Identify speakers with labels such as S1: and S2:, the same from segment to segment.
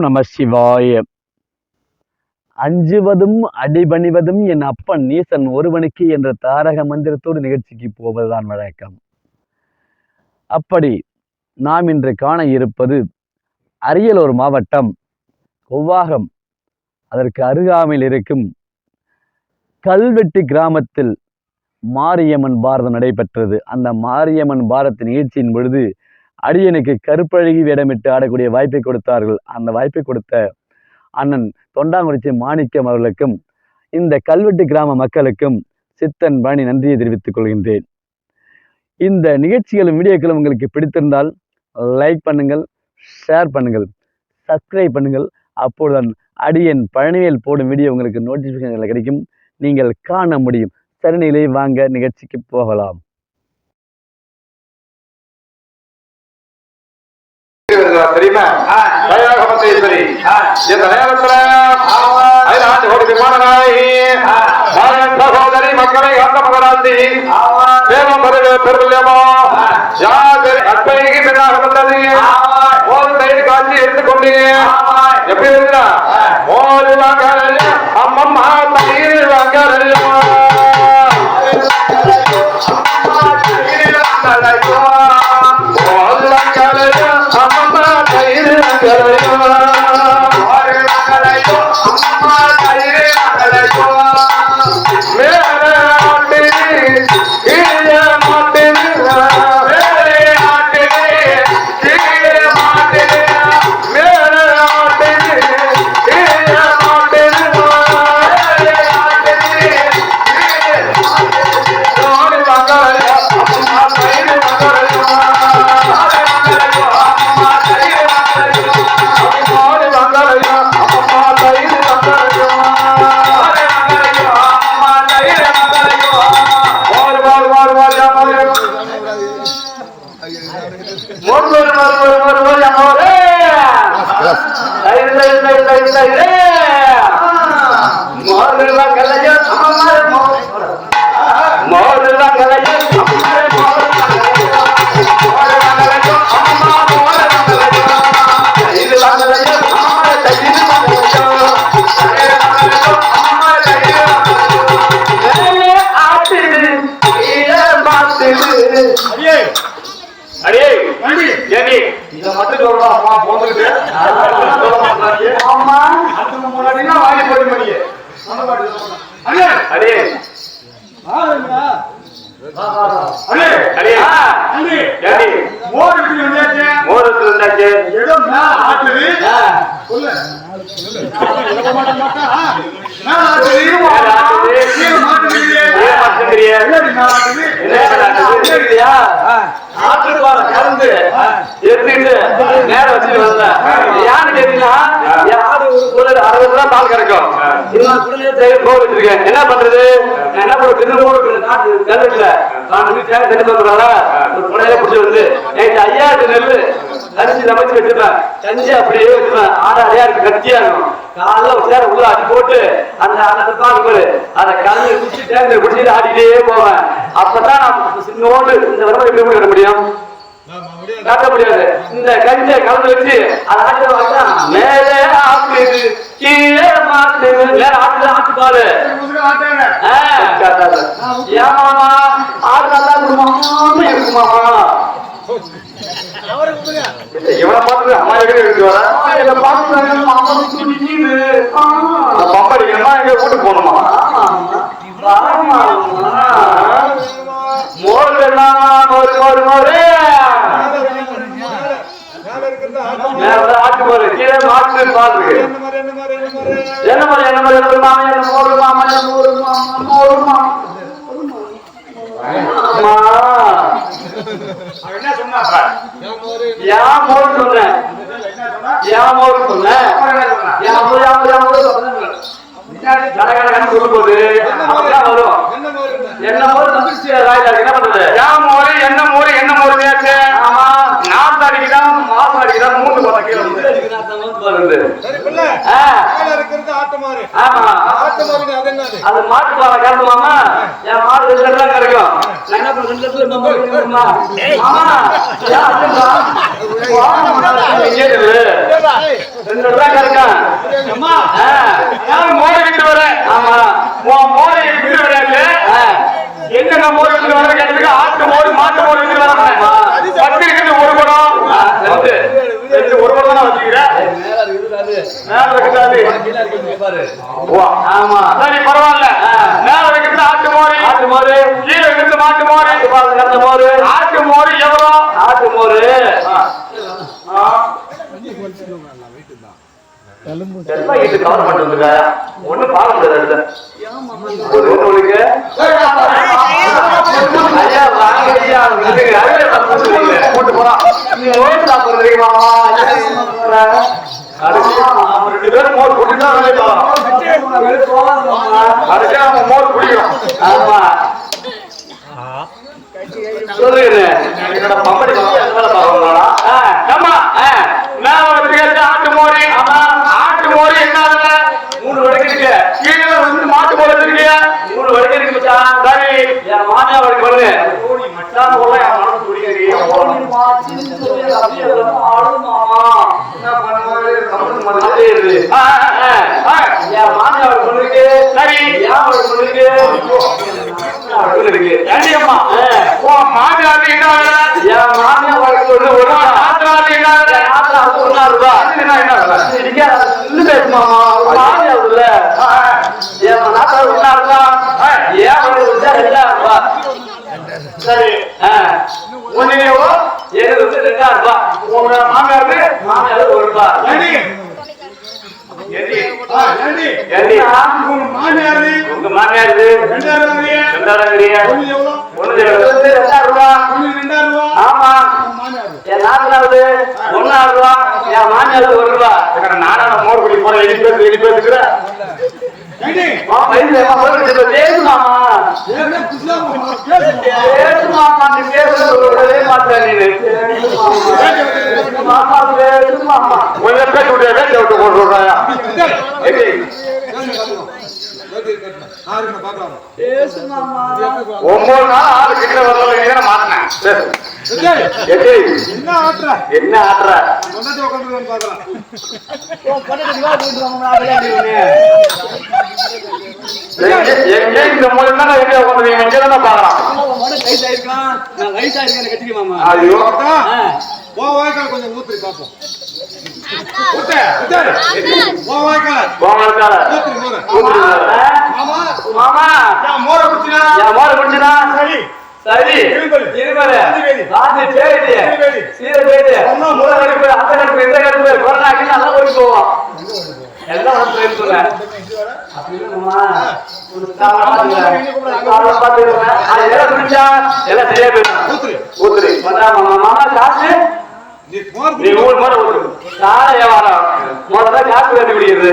S1: நம சிவாய. அஞ்சுவதும் அடிபணிவதும் என் அப்பன் நீசன் ஒருவனுக்கு என்ற தாரக மந்திரத்தோடு நிகழ்ச்சிக்கு போவதுதான் வழக்கம். அப்படி நாம் இன்று காண இருப்பது அரியலூர் மாவட்டம் கொவ்வாகம், அதற்கு அருகாமையில் இருக்கும் கல்வெட்டி கிராமத்தில் மாரியம்மன் பாரதம் நடைபெற்றது. அந்த மாரியம்மன் பாரத நிகழ்ச்சியின் பொழுது அடியனுக்கு கருப்பழகி வேடமிட்டு ஆடக்கூடிய வாய்ப்பை கொடுத்தார்கள். அந்த வாய்ப்பை கொடுத்த அண்ணன் தொண்டாங்குறிச்சி மாணிக்கம் அவர்களுக்கும் இந்த கல்வெட்டு கிராம மக்களுக்கும் சித்தன் பழனி நன்றியை தெரிவித்துக் கொள்கின்றேன். இந்த நிகழ்ச்சிகளும் வீடியோக்களும் உங்களுக்கு பிடித்திருந்தால் லைக் பண்ணுங்கள், ஷேர் பண்ணுங்கள், சப்ஸ்கிரைப் பண்ணுங்கள். அப்பொழுதுதான் அடியன் பழனிவேல் போடும் வீடியோ உங்களுக்கு நோட்டிஃபிகேஷன்கள் கிடைக்கும், நீங்கள் காண முடியும். சரிநிலை வாங்க நிகழ்ச்சிக்கு போகலாம்.
S2: தெரியுமா? தயாகமத்தேஸ்வரி இந்த நேரத்துல ஐந்து கோடி விமானநாயகி சகோதரி மக்களை அந்த மகராந்தி தேவம் பெருமையமோ யாரு அற்பைக்கு பின்னாக வந்தது ஒரு கைது காட்சி எடுத்துக்கொண்டீங்க. எப்படி இருந்தா மோது வாங்க அம்மம்மா தயிர் வாங்க என்ன பண்றது? என்ன ஐயா நெல்லு அரிசி சமைச்சு வச்சிருப்பேன், கஞ்சி அப்படியே வச்சிருப்பேன். ஆடாடியா இருக்கு, கத்தியா இருக்கும். காலைல ஒரு உள்ள அடி போட்டு அந்த அதை கலந்து குடிச்சிட்டு குடிச்சிட்டு ஆடிட்டே போவேன். அப்பதான் நான் சின்னோடு இந்த வரம்பு எப்படி விட முடியும்? காட்ட முடியாது. இந்த கஞ்சை கலந்து வச்சு அதை ஆட்டு மேலே ஆக்குது, கீழே மாட்டுது. மேல ஆட்டுல ஆட்டுப்பாரு ஏமாமா ஆடுறதா இருக்குமாமா. இவனை பார்த்து அம்மா இருக்கு பம்படிக்கணுமா எங்க வீட்டுக்கு போகணுமா? மோர் மோர் மோரு ஆட்டு போரு கீழே மாட்டு பாரு. என்ன மாதிரி என்ன மாதிரி மாமா என்ன மோரு மாமா என்ன மோரு மாமா மோரு மாமா என்ன சொன்ன? யா மோரு சொன்ன, யா மோரு சொன்ன, யா மோரு யா மோரு யா மோரு சொல்லும் போது வரும். என்ன மோரு தப்பிச்சு என்ன பண்றது? யா மோரு என்ன மோரு என்ன மோரு மேச்சு. ஆமா, நாட்டு அடிக்குதான் மாசம் அடிக்குதான் மூன்று பதம் கீழே அது மாட்டு பாலை கறந்துமாமா. என் மாடு ரெண்டு கிடைக்கும். என்ன பண்றது? ரெண்டு மேல வைக்கிறாரு ஆமா சரி பரவாயில்ல மேல வைக்கிறது ஆட்டு மோரு கீழே வைக்கிறது மாட்டு மோரு கறந்த மோரு ஆட்டு மோரு எவ்வளோ ஆட்டு மோரு கவர்மெண்ட் வந்துருக்க ஒண்ணு பார்க்க முடியாது போட்டு போறான் ரெண்டு பேரும் மோர் குடிதான் மோர் குடிக்கிறோம் ஆமா சொல்லுகிறேன் என்னோட பம்படி ஆட்டு மோரி ஆட்டு மோரி என்ன 3 வடக்கு இருக்கு கீழே வந்து மாட்டு மோர் வச்சிருக்கீங்க 3 வடக்கு இருக்கு மச்சான் சரி என் மாமியா வடக்கு பண்ணு மச்சான் போல என் மனசு குடிக்கிறீங்க என் மாமியா வடக்கு பண்ணிருக்கு சரி என் வடக்கு பண்ணிருக்கு அம்மா மாமியாருக்கு என்ன என் மாமியா வடக்கு ஒரு ஆத்திராது என்ன பேசுமாமா மாமியாவுல என் நாட்டா ஒன்னாருந்தா ஏன் 2000 சரி ஒன்னிலேயோ எனக்கு 2000 உங்க மாமியாருக்கு 1 ரூபாய் உங்க மாமியாரு 2000 ஆமா என் நாத்தனாவது 1 ரூபாய் என் மாமியாரு 1 ரூபாய் நானா மோர் குடி போற எடி பேசுற ஒன்பது நாள் ஆறு கிட்ட வரல மாத்தினேன் என்ன ஆட்டுற எங்க இந்த மூலம் தான் எங்க உட்காந்துருக்கீங்க இங்க தான் பாக்குறான் ஐயோ
S3: கொஞ்சம் ஊத்துரி பாப்போம்
S2: மாமா மோர குடிச்சினா சரி சரி போவோம் எல்லாம் சரியா போயிடும் மாமா காசு நீ 3 முறை ஊத்து கால வியாபாரம் முதல்ல காசு கட்டி குடிக்கிறது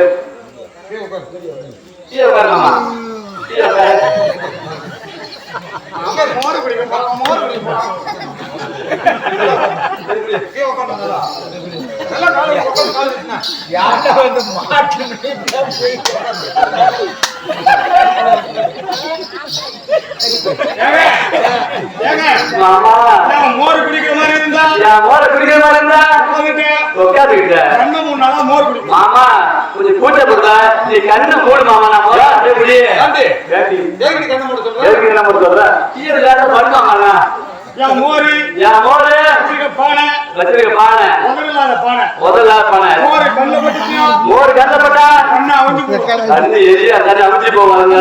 S3: மோர் குடிக்கிற மாதிரி இருந்தா
S2: மாமா கொஞ்சம் கூட்டப்படுற நீ கண்ணு மூடு மாமா நான் சொல்ற பண்ணுவாங்க வச்சிருக்க பானை முதல்ல பானை மோர் கண்ணப்பட்டா கண்ணு எரியா கண்ணு அமுச்சி போவாங்க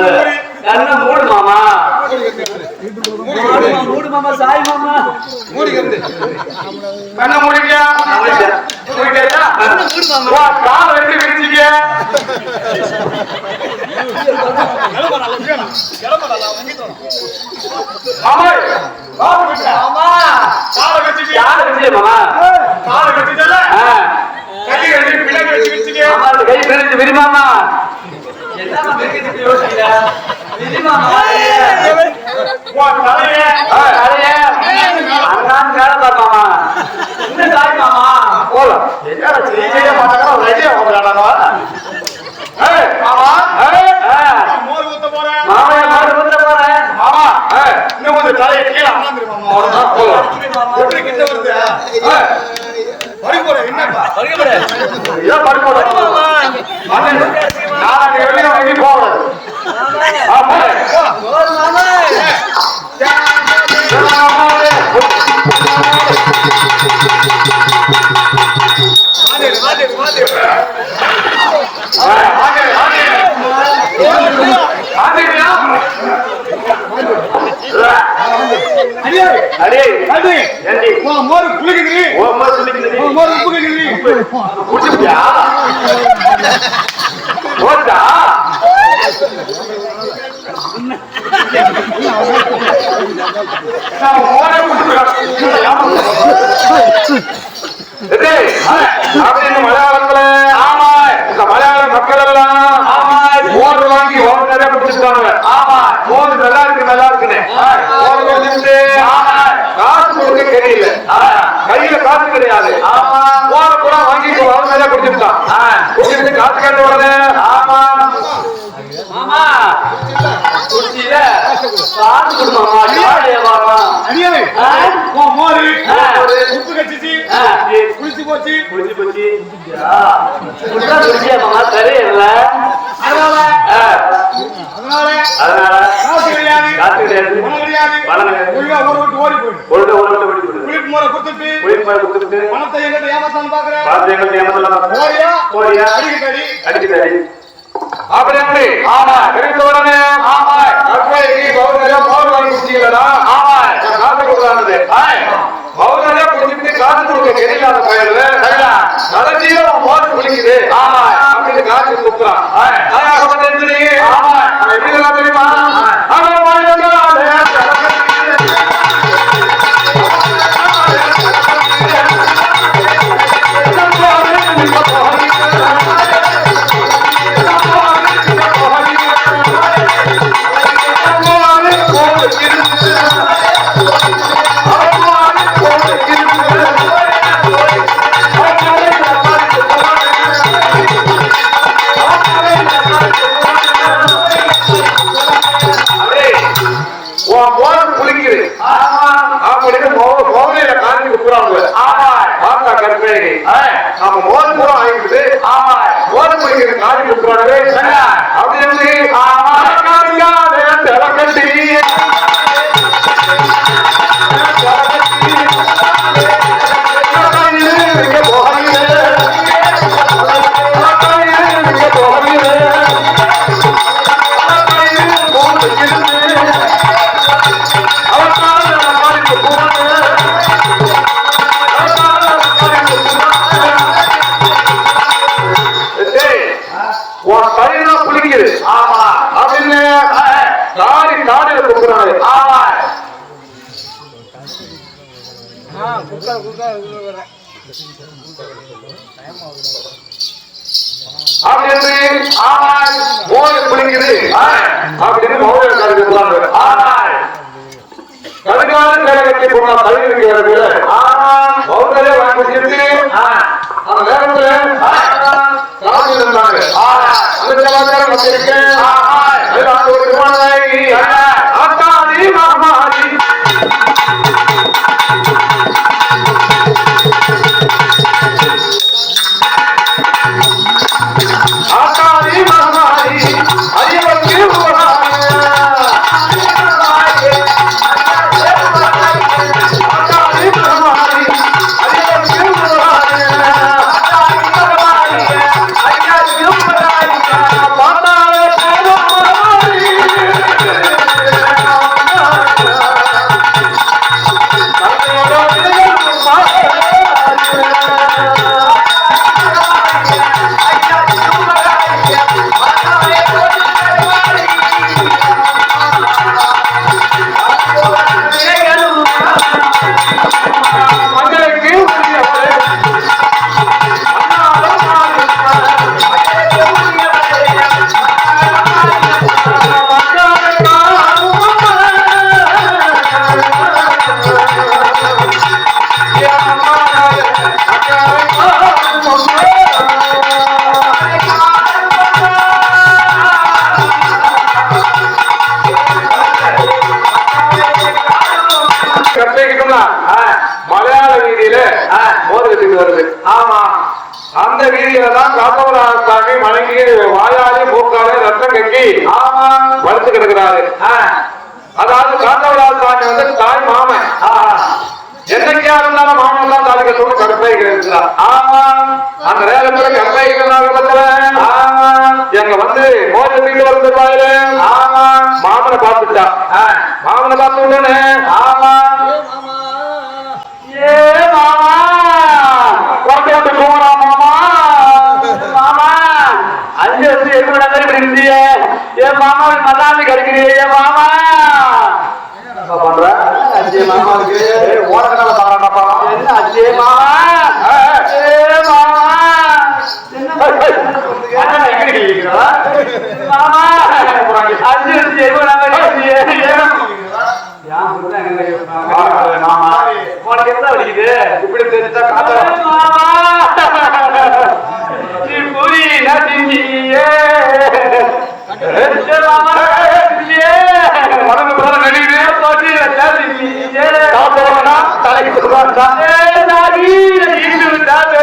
S2: கண்ணு மூடு மாமா மூடு மாமா சாய் மாமா கண்ண முடிக்க கால எப்படி விரிச்சிக்க கை பிரிச்சு விரிமாமா போல குடிச்சுட்டியா போட்டா அப்படின்னு மலையாளத்துல ஆமா இந்த மலையாள மக்கள் எல்லாம் மோர் வாங்கி நிறைய குடிச்சிருக்காங்க. ஆமா மோர் நல்லா இருக்கு நல்லா இருக்குன்னு மோர் குடிச்சுட்டு காசு கொடுக்க தெரியல, கையில காசு கிடையாது. மோர கூட வாங்கி நிறைய குடிச்சிருக்கான். குடிச்சிட்டு காசு கேட்ட உடனே ஆமா ஆமா குடிச்சில காசு கொடுமாமா
S3: உப்பு கட்சிச்சு குளிச்சு போச்சு
S2: குடிச்சு போச்சு குடிச்சியாமா தெரியல. அதனால காசு கிடையாது பணம் ஓடி பணத்தை எங்கிட்ட ஏமாத்தான் பாக்குறேன். அப்படி எப்படி ஆமா தெரிவித்த உடனே ஆமா பௌர்ணரியா வாங்கி குடிச்சீங்களா? ஆமா காசு கொடுக்குறானது பௌர்ணரியா குடிச்சுட்டு காசு கொடுக்க தெரியலாத பயிர்ல கடைசியில மோசம் குடிக்குது. ஆமா அப்படின்னு காசு கொடுக்குறான். ஆமா எப்படிலாம் தெரியுமா? மலையாள வீதியில மோதிரத்துக்கு வருது. ஆமா அந்த வீதியில தான் காத்தவராசாமி மனைவி வாயாலே மூக்காலே ரத்தம் கட்டி வளர்த்து கிடக்கிறாரு. அதாவது காத்தவராசாமி வந்து தாய் மாமன். என்னைக்கா இருந்தாலும் மாமன் தான் தாலிக்க சொல்லி கற்பைகள் இருக்கிறார். அந்த நேரத்துல கற்பைகள் எங்க வந்து மோதிரத்துக்கு வந்து பாயில மாமனை பார்த்துட்டா. மாமனை பார்த்து உடனே ஏ மாமா குறைச்சு போறாமா என் மாமா மதாமி கிடைக்கிறீங்க மாமா பண்ற அஜய் மாமாவுக்கு ஓடனால பாக்கறாப்பா என்ன அஜய் மாமா மாமா அஜய் ஜெயமோ நாம மாமா உனக்கு என்ன வலிக்குது இப்படி தெரிஞ்சா காதல மாமா நீ புரி நதியே மாமா மனது போல நடிகே போட்டி நதியே காதலனா தலைக்கு சொல்றான் நாடி நீ விட்டாதே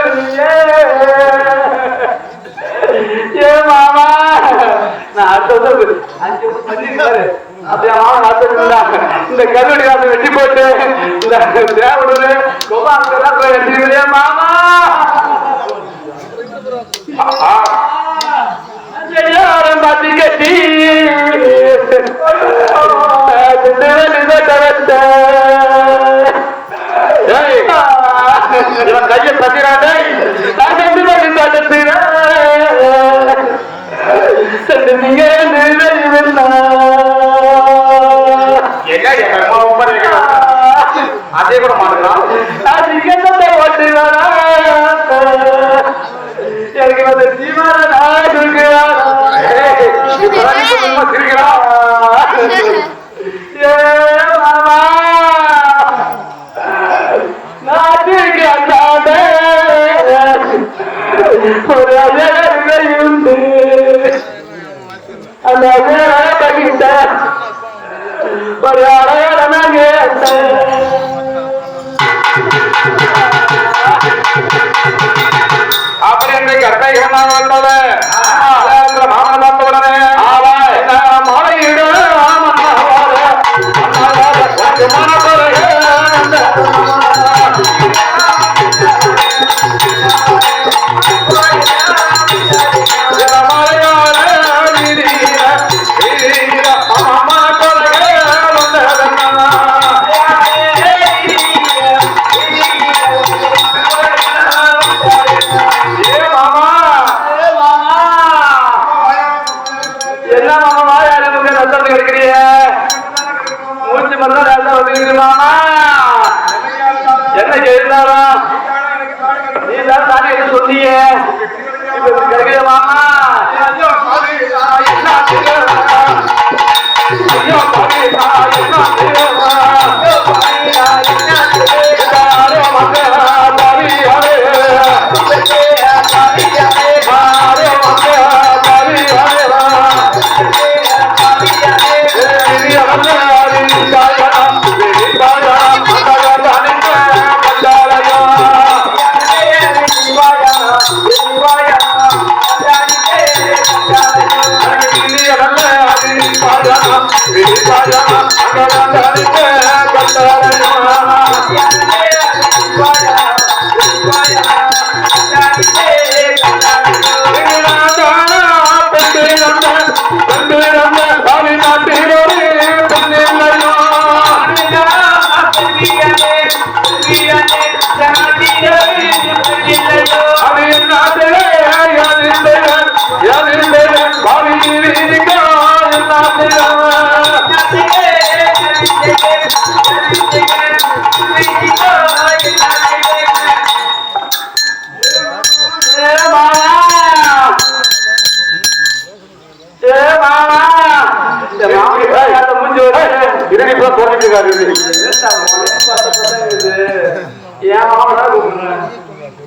S2: ஏ மாமா நான் சொல்றது 5 பண்ணிருக்காரு அப்படியே மாமா நடத்துறாங்க இந்த கல்லூரி காசை வெட்டி போட்டு இந்த தேவடுது கோபாலெல்லாம் வெட்டிருக்கே மாமா ஜெயாரம் பாத்தி கட்டி கையை பத்திராண்டே அதே கூட மாட்டலாம் எனக்கு வந்து ஒரு அழகுண்டு அந்த அழகிட்ட ஒரு அழகான அப்படி என்று கற்பை வந்தால மாமன் பார்த்த உடனே மாலையிட என்ன கேட்டாரா நீ தான் தானே என்ன சொன்னீங்க கிடைக்கிற மாமா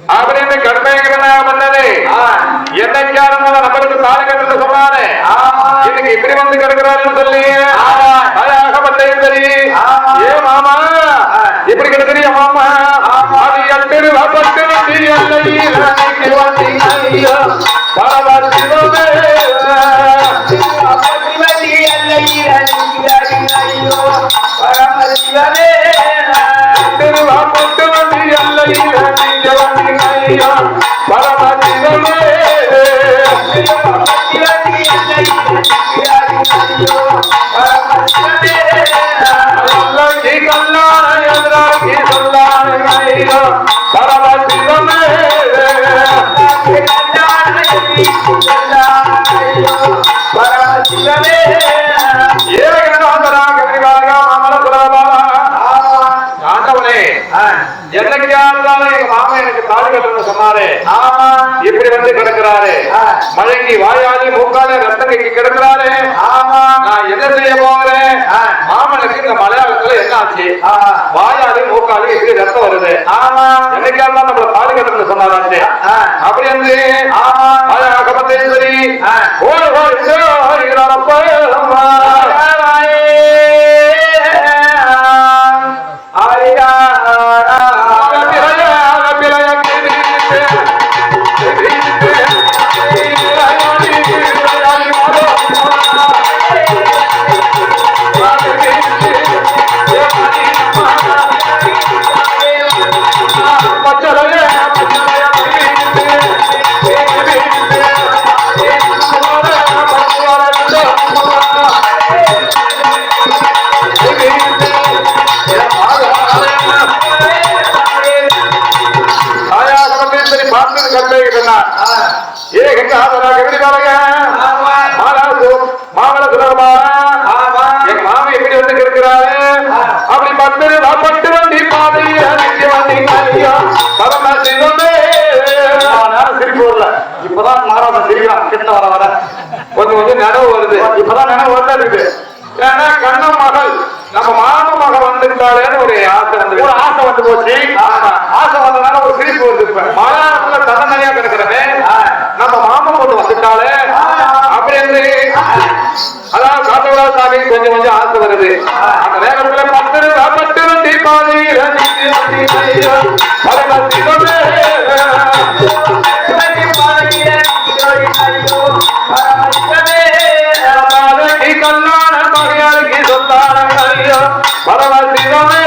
S2: அப்படின்னு கடுமையான பண்ணது என்னைக்காரும் நம்மளுக்கு தாலி கட்டு சொன்னானே இதுக்கு இப்படி வந்து கிடக்கிறாருன்னு சொல்லி அழகாக பண்ணையும் சரி ஏ மாமா இப்படி கிடக்குறிய மாமா அது எட்டு பட்டு பரமசிவமே
S4: மாமனுக்கு தாலி கட்டணும்னு சொன்னாரு.
S3: ஆமா
S4: இப்படி வந்து கிடக்கிறாரு. மயங்கி வாயாளி மூக்காளி ரத்தம் கக்கி கிடக்கிறாரு.
S3: ஆமா
S4: நான் என்ன செய்ய போகிறேன்? மாமனுக்கு இந்த மலையாளத்துல என்ன ஆச்சு? வாயாளி மூக்காளி இப்படி ரத்தம் வருது.
S3: ஆமா
S4: என்னைக்கால நம்மள தாலி கட்டணும்னு சொன்னாராச்சு. அப்படி வந்து சரி ஓடு ஓடுகிறப்ப அப்படி பட்டு வண்டி பாதையில் சிரிப்பு வரல. இப்பதான் மாறாத சிரிக்கலாம். கிட்ட வர வர கொஞ்சம் கொஞ்சம் நினைவு வருது. இப்பதான் நினைவு வரல இருக்கு. ஏன்னா கண்ணன் மகள் நம்ம மாம மகள் வந்துட்டாலேன்னு ஒரு ஆசை வந்து போச்சு. ஆசை வந்ததுனால ஒரு சிரிப்பு வருது. இப்ப மலையாளத்துல தன்னறியா கிடக்கிறவே நம்ம மாமன் பொண்ணு வந்துட்டாலே அப்படி என்று அதான் காத்தவரா சாமி கொஞ்சம் கொஞ்சம் ஆசை வருது. அந்த நேரத்துல பட்டு வண்டி பாதையில் கல்லான மகையாளுக்கு சொல்லான பரமசிவமே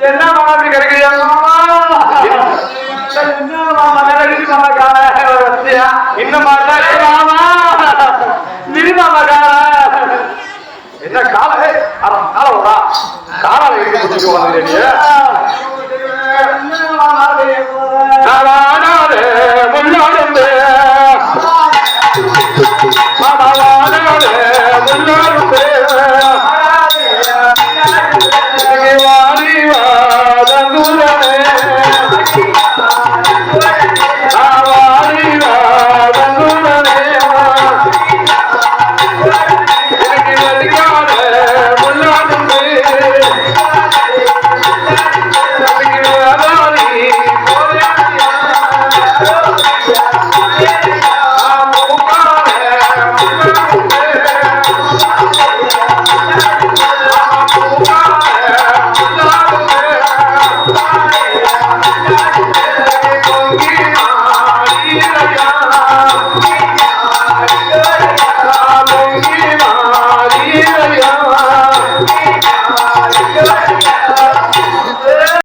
S4: என்ன மாமா கிடைக்கிறீங்க? இன்னும் என்ன கால கால காலால